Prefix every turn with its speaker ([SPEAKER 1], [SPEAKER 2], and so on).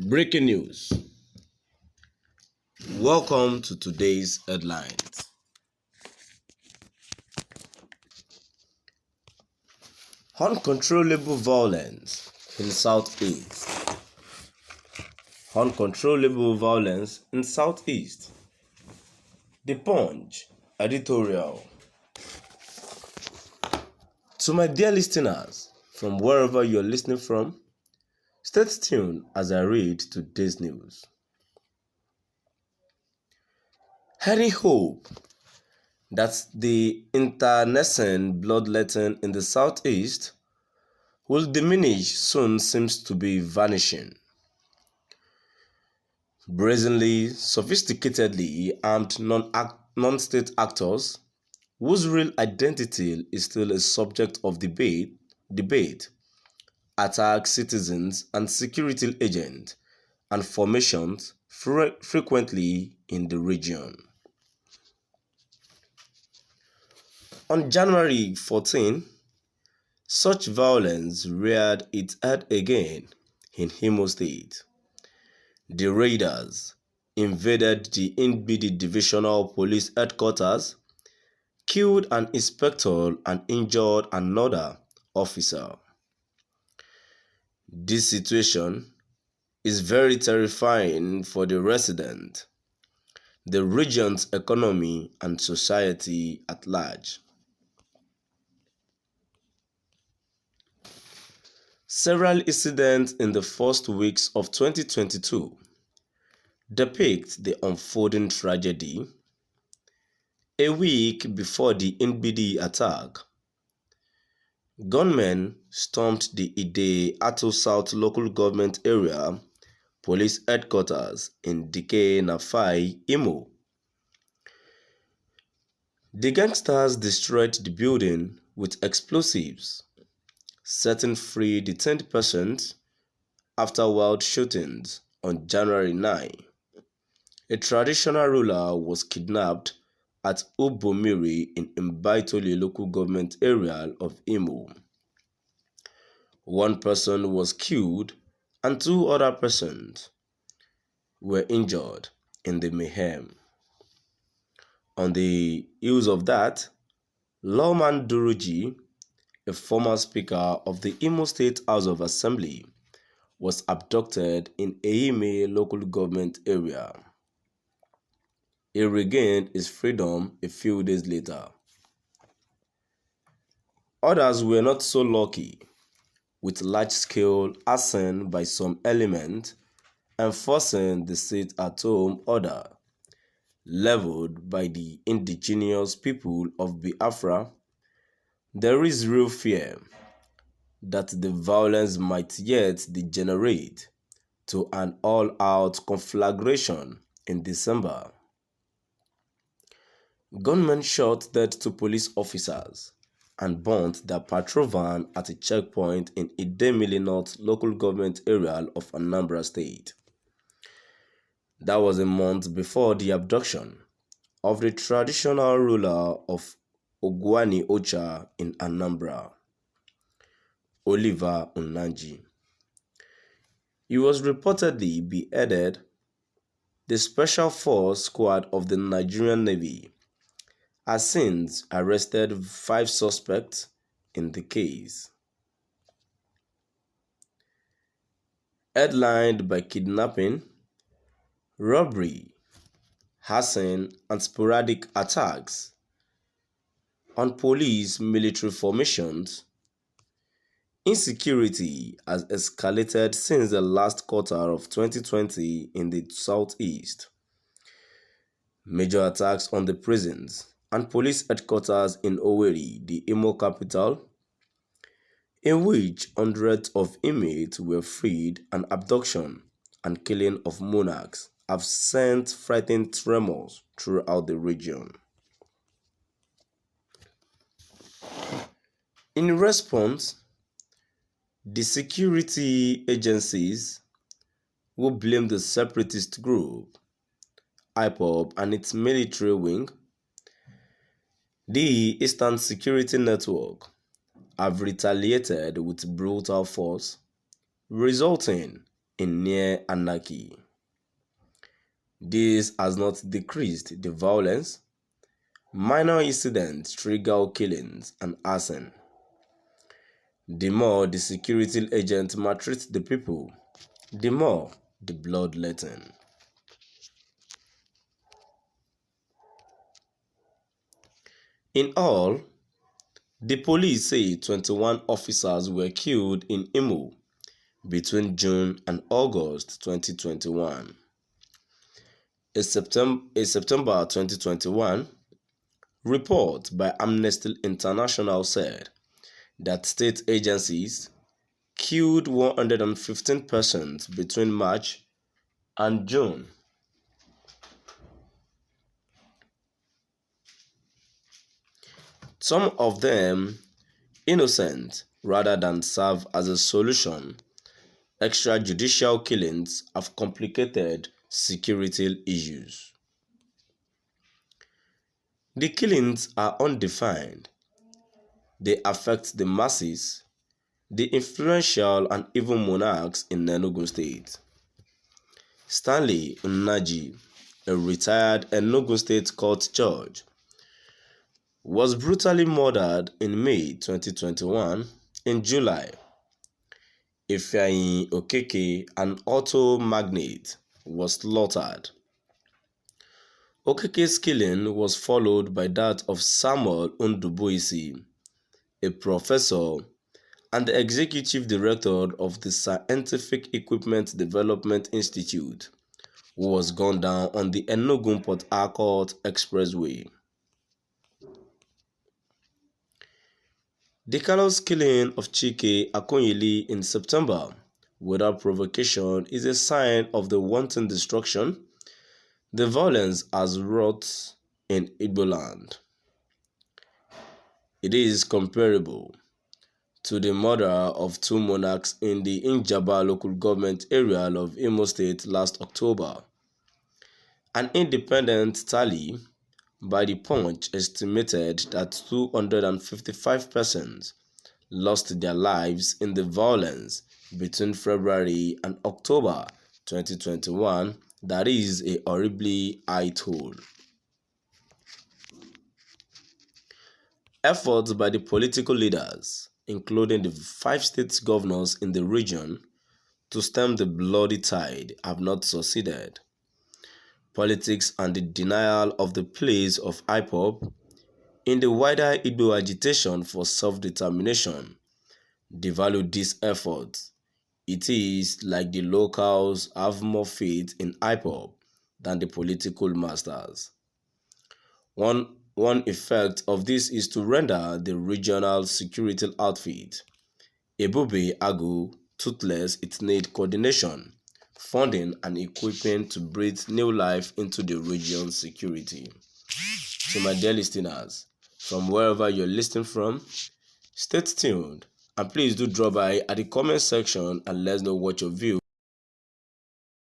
[SPEAKER 1] Breaking news. Welcome to today's headlines. Uncontrollable violence in Southeast. Uncontrollable violence in Southeast. The Punch editorial. To my dear listeners, from wherever you're listening from, stay tuned as I read today's news. Any hope that the internecine bloodletting in the southeast will diminish soon seems to be vanishing. Brazenly, sophisticatedly armed non-state actors, whose real identity is still a subject of debate, attack citizens and security agents and formations frequently in the region. On January 14, such violence reared its head again in Imo State. The raiders invaded the NBD Divisional Police Headquarters, killed an inspector and injured another officer. This situation is very terrifying for the resident, the region's economy, and society at large. Several incidents in the first weeks of 2022 depict the unfolding tragedy. A week before the NBD attack, gunmen stormed the Dēāth South local government area police headquarters in Dike-Nafai, Imo. The gangsters destroyed the building with explosives, setting free detained persons after wild shootings. On January 9, a traditional ruler was kidnapped at Ubomiri in Mbaitoli local government area of Imo. One person was killed and two other persons were injured in the mayhem. On the heels of that, Lawman Duruji, a former speaker of the Imo State House of Assembly, was abducted in Eime local government area. He regained his freedom a few days later. Others were not so lucky, with large-scale arson by some elements enforcing the sit-at-home order leveled by the indigenous people of Biafra. There is real fear that the violence might yet degenerate to an all-out conflagration in December. Gunmen shot dead two police officers and burnt their patrol van at a checkpoint in Idemili North local government area of Anambra State. That was a month before the abduction of the traditional ruler of Ogwani Ocha in Anambra, Oliver Unanji. He was reportedly beheaded. The Special Force Squad of the Nigerian Navy has since arrested 5 suspects in the case. Headlined by kidnapping, robbery, arson, and sporadic attacks on police military formations, insecurity has escalated since the last quarter of 2020 in the southeast. Major attacks on the prisons and police headquarters in Owerri, the Imo capital, in which hundreds of inmates were freed, and abduction and killing of monarchs have sent frightening tremors throughout the region. In response, the security agencies who blame the separatist group, IPOB, and its military wing, the Eastern Security Network, have retaliated with brutal force, resulting in near anarchy. This has not decreased the violence. Minor incidents trigger killings and arson. The more the security agent maltreats the people, the more the bloodletting. In all, the police say 21 officers were killed in Imo between June and August 2021. A September 2021 report by Amnesty International said that state agencies killed 115 persons between March and June. Some of them innocent rather than serve as a solution. Extrajudicial killings have complicated security issues. The killings are undefined. They affect the masses, the influential and even monarchs in Enugu State. Stanley Nnaji, a retired Enugu State court judge, was brutally murdered in May 2021. In July, Ifeanyi Okeke, an auto magnate, was slaughtered. Okeke's killing was followed by that of Samuel Ndubuisi, a professor and the executive director of the Scientific Equipment Development Institute, who was gunned down on the Enugu-Port Harcourt Expressway. The callous killing of Chike Akonyili in September without provocation is a sign of the wanton destruction the violence has wrought in Igbo land. It is comparable to the murder of two monarchs in the Njaba local government area of Imo State last October. An independent tally by the Punch estimated that 255 persons lost their lives in the violence between February and October 2021. That is a horribly high toll. Efforts by the political leaders, including the 5 state governors in the region, to stem the bloody tide have not succeeded. Politics and the denial of the place of IPOB in the wider Igbo agitation for self-determination devalue these efforts. It is like the locals have more faith in IPOB than the political masters. One effect of this is to render the regional security outfit, Ebube Agu, toothless. It needs coordination, funding and equipping to breathe new life into the region's security. To my dear listeners, from wherever you're listening from, stay tuned and please do drop by at the comment section and let us know what your view